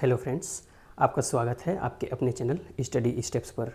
Hello friends, आपका स्वागत है आपके अपने चैनल स्टडी स्टेप्स पर।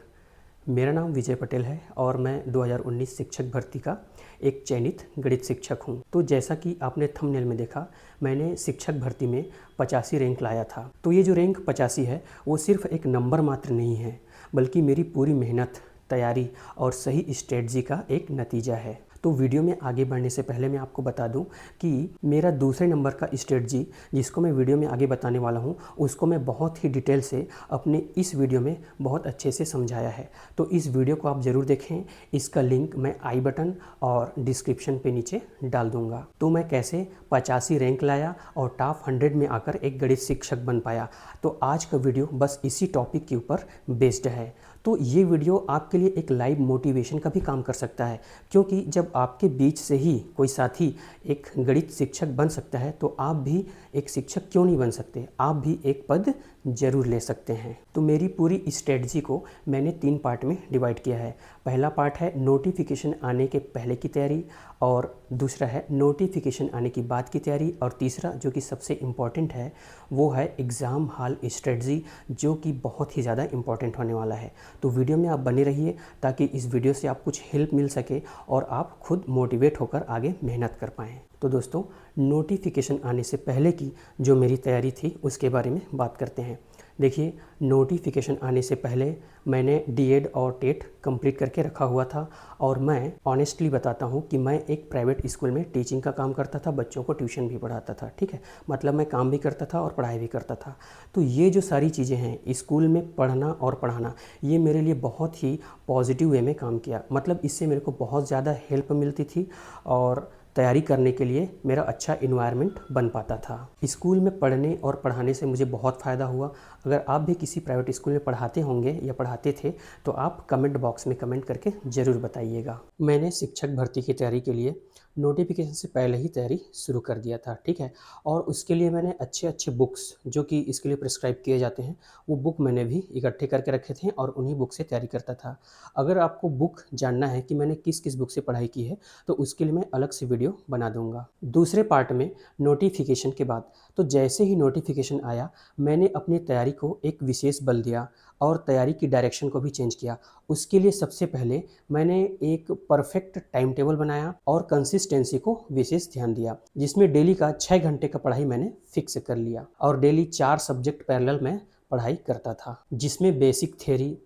मेरा नाम विजय पटेल है और मैं 2019 शिक्षक भर्ती का एक चयनित गणित शिक्षक हूं। तो जैसा कि आपने थंबनेल में देखा, मैंने शिक्षक भर्ती में 85 रैंक लाया था। तो ये जो रैंक 85 है वो सिर्फ एक नंबर मात्र नहीं है, बल्कि मेरी पूरी मेहनत, तैयारी और सही स्ट्रेटजी का एक नतीजा है। तो वीडियो में आगे बढ़ने से पहले मैं आपको बता दूं कि मेरा दूसरे नंबर का स्ट्रेटजी जिसको मैं वीडियो में आगे बताने वाला हूं, उसको मैं बहुत ही डिटेल से अपने इस वीडियो में बहुत अच्छे से समझाया है। तो इस वीडियो को आप ज़रूर देखें। इसका लिंक मैं आई बटन और डिस्क्रिप्शन पे नीचे डाल दूंगा। तो मैं कैसे 85 रैंक लाया और टॉप 100 में आकर एक गणित शिक्षक बन पाया, तो आज का वीडियो बस इसी टॉपिक के ऊपर बेस्ड है। तो ये वीडियो आपके लिए एक लाइव मोटिवेशन का भी काम कर सकता है, क्योंकि जब आपके बीच से ही कोई साथी एक गणित शिक्षक बन सकता है तो आप भी एक शिक्षक क्यों नहीं बन सकते, आप भी एक पद जरूर ले सकते हैं। तो मेरी पूरी स्ट्रेटजी को मैंने 3 पार्ट में डिवाइड किया है। पहला पार्ट है नोटिफिकेशन आने के पहले की तैयारी, और दूसरा है नोटिफिकेशन आने की बाद की तैयारी, और तीसरा जो कि सबसे इम्पॉर्टेंट है वो है एग्ज़ाम हॉल स्ट्रेटजी, जो कि बहुत ही ज़्यादा इम्पॉर्टेंट होने वाला है। तो वीडियो में आप बने रहिए ताकि इस वीडियो से आप कुछ हेल्प मिल सके और आप खुद मोटिवेट होकर आगे मेहनत कर पाएँ। तो दोस्तों, नोटिफिकेशन आने से पहले की जो मेरी तैयारी थी उसके बारे में बात करते हैं। देखिए, नोटिफिकेशन आने से पहले मैंने डीएड और टेट कंप्लीट करके रखा हुआ था, और मैं ऑनेस्टली बताता हूँ कि मैं एक प्राइवेट स्कूल में टीचिंग का काम करता था, बच्चों को ट्यूशन भी पढ़ाता था। ठीक है, मतलब मैं काम भी करता था और पढ़ाई भी करता था। तो ये जो सारी चीज़ें हैं, स्कूल में पढ़ना और पढ़ाना, ये मेरे लिए बहुत ही पॉजिटिव वे में काम किया। मतलब इससे मेरे को बहुत ज़्यादा हेल्प मिलती थी और तैयारी करने के लिए मेरा अच्छा इन्वायरमेंट बन पाता था। स्कूल में पढ़ने और पढ़ाने से मुझे बहुत फ़ायदा हुआ। अगर आप भी किसी प्राइवेट स्कूल में पढ़ाते होंगे या पढ़ाते थे तो आप कमेंट बॉक्स में कमेंट करके ज़रूर बताइएगा। मैंने शिक्षक भर्ती की तैयारी के लिए नोटिफिकेशन से पहले ही तैयारी शुरू कर दिया था। ठीक है, और उसके लिए मैंने अच्छे अच्छे बुक्स जो कि इसके लिए प्रिस्क्राइब किए जाते हैं, वो बुक मैंने भी इकट्ठे करके रखे थे और उन्हीं बुक से तैयारी करता था। अगर आपको बुक जानना है कि मैंने किस किस बुक से पढ़ाई की है तो उसके लिए मैं अलग से वीडियो बना दूंगा। दूसरे पार्ट में नोटिफिकेशन के बाद, तो जैसे ही नोटिफिकेशन आया मैंने अपनी तैयारी को एक विशेष बल दिया और तैयारी की डायरेक्शन को भी चेंज किया। उसके लिए सबसे पहले मैंने एक परफेक्ट टाइम टेबल बनाया और कंसिस्टेंसी को विशेष ध्यान दिया, जिसमें डेली का 6 घंटे का पढ़ाई मैंने फिक्स कर लिया और डेली 4 सब्जेक्ट पैरेलल में पढ़ाई करता था, जिसमें बेसिक थ्योरी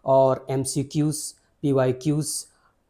और एमसीक्यूज, पीवाईक्यूज,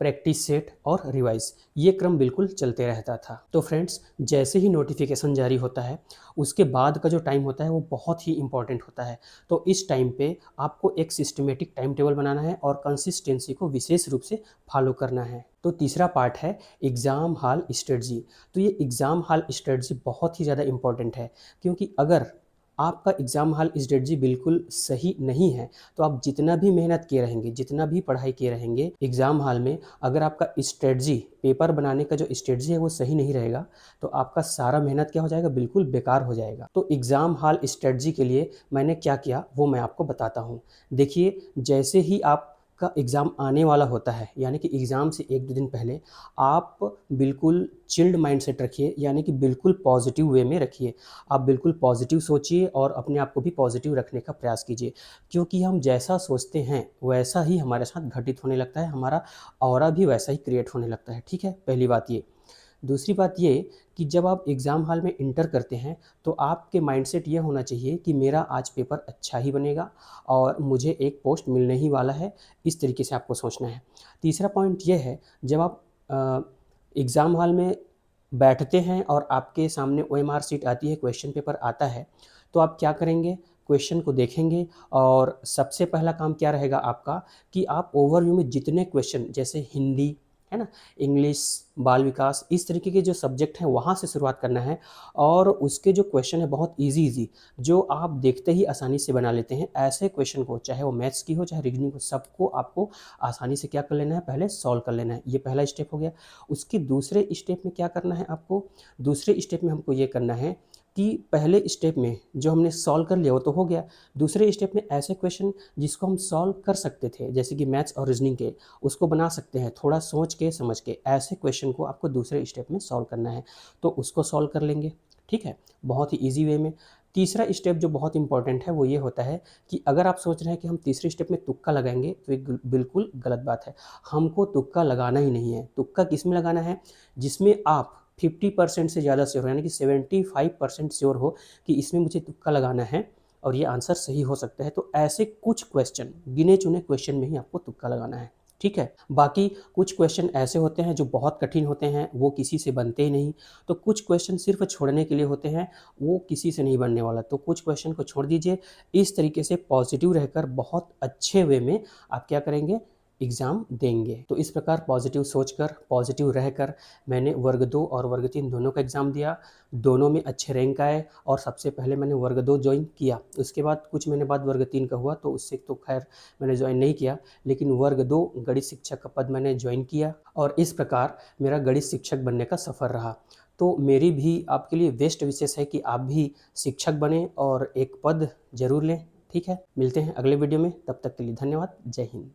प्रैक्टिस सेट और रिवाइज, ये क्रम बिल्कुल चलते रहता था। तो फ्रेंड्स, जैसे ही नोटिफिकेशन जारी होता है उसके बाद का जो टाइम होता है वो बहुत ही इंपॉर्टेंट होता है। तो इस टाइम पे आपको एक सिस्टमेटिक टाइम टेबल बनाना है और कंसिस्टेंसी को विशेष रूप से फॉलो करना है। तो तीसरा पार्ट है एग्ज़ाम हॉल स्ट्रेटजी। तो ये एग्ज़ाम हॉल स्ट्रेटजी बहुत ही ज़्यादा इंपॉर्टेंट है, क्योंकि अगर आपका एग्ज़ाम हॉल स्ट्रेटजी बिल्कुल सही नहीं है तो आप जितना भी मेहनत किए रहेंगे, जितना भी पढ़ाई किए रहेंगे एग्ज़ाम हॉल में, अगर आपका स्ट्रेटजी, पेपर बनाने का जो स्ट्रेटजी है वो सही नहीं रहेगा तो आपका सारा मेहनत क्या हो जाएगा, बिल्कुल बेकार हो जाएगा। तो एग्ज़ाम हॉल स्ट्रेटजी के लिए मैंने क्या किया वो मैं आपको बताता हूँ। देखिए, जैसे ही आपका एग्ज़ाम आने वाला होता है, यानी कि एग्ज़ाम से 1-2 दिन पहले आप बिल्कुल चिल्ड माइंडसेट रखिए, यानी कि बिल्कुल पॉजिटिव वे में रखिए। आप बिल्कुल पॉजिटिव सोचिए और अपने आप को भी पॉजिटिव रखने का प्रयास कीजिए, क्योंकि हम जैसा सोचते हैं वैसा ही हमारे साथ घटित होने लगता है, हमारा ऑरा भी वैसा ही क्रिएट होने लगता है। ठीक है, पहली बात ये। दूसरी बात ये कि जब आप एग्ज़ाम हॉल में इंटर करते हैं तो आपके माइंडसेट ये होना चाहिए कि मेरा आज पेपर अच्छा ही बनेगा और मुझे एक पोस्ट मिलने ही वाला है, इस तरीके से आपको सोचना है। तीसरा पॉइंट ये है, जब आप एग्ज़ाम हॉल में बैठते हैं और आपके सामने ओएमआर शीट आती है, क्वेश्चन पेपर आता है, तो आप क्या करेंगे, क्वेश्चन को देखेंगे और सबसे पहला काम क्या रहेगा आपका कि आप ओवरव्यू में जितने क्वेश्चन, जैसे हिंदी है ना, इंग्लिश, बाल विकास, इस तरीके के जो सब्जेक्ट हैं वहाँ से शुरुआत करना है, और उसके जो क्वेश्चन है बहुत इजी जो आप देखते ही आसानी से बना लेते हैं, ऐसे क्वेश्चन को, चाहे वो मैथ्स की हो चाहे रीजनिंग हो, सबको आपको आसानी से क्या कर लेना है, पहले सॉल्व कर लेना है। ये पहला स्टेप हो गया। उसके दूसरे स्टेप में क्या करना है आपको, दूसरे स्टेप में हमको ये करना है कि पहले स्टेप में जो हमने सॉल्व कर लिया वो तो हो गया, दूसरे स्टेप में ऐसे क्वेश्चन जिसको हम सॉल्व कर सकते थे, जैसे कि मैथ्स और रीजनिंग के, उसको बना सकते हैं थोड़ा सोच के समझ के, ऐसे क्वेश्चन को आपको दूसरे स्टेप में सॉल्व करना है, तो उसको सॉल्व कर लेंगे। ठीक है, बहुत ही ईजी वे में। तीसरा स्टेप जो बहुत इंपॉर्टेंट है वो ये होता है कि अगर आप सोच रहे हैं कि हम तीसरे स्टेप में तुक्का लगाएंगे तो ये बिल्कुल गलत बात है। हमको तुक्का लगाना ही नहीं है। तुक्का किस में लगाना है? जिसमें आप 50% से ज़्यादा श्योर हो, यानी कि 75% श्योर हो कि इसमें मुझे तुक्का लगाना है और ये आंसर सही हो सकता है। तो ऐसे कुछ क्वेश्चन, गिने चुने क्वेश्चन में ही आपको तुक्का लगाना है, ठीक है। बाकी कुछ क्वेश्चन ऐसे होते हैं जो बहुत कठिन होते हैं, वो किसी से बनते ही नहीं। तो कुछ क्वेश्चन सिर्फ छोड़ने के लिए होते हैं, वो किसी से नहीं बनने वाला। तो कुछ क्वेश्चन को छोड़ दीजिए। इस तरीके से पॉजिटिव रहकर बहुत अच्छे वे में आप क्या करेंगे, एग्ज़ाम देंगे। तो इस प्रकार पॉजिटिव सोचकर, पॉजिटिव रहकर मैंने वर्ग 2 और वर्ग 3 दोनों का एग्ज़ाम दिया। दोनों में अच्छे रैंक आए और सबसे पहले मैंने वर्ग 2 ज्वाइन किया। उसके बाद कुछ महीने बाद वर्ग 3 का हुआ, तो उससे तो खैर मैंने ज्वाइन नहीं किया, लेकिन वर्ग 2 गणित शिक्षक का पद मैंने ज्वाइन किया और इस प्रकार मेरा गणित शिक्षक बनने का सफ़र रहा। तो मेरी भी आपके लिए बेस्ट विशेष है कि आप भी शिक्षक बने और एक पद ज़रूर लें, ठीक है। मिलते हैं अगले वीडियो में, तब तक के लिए धन्यवाद। जय हिंद।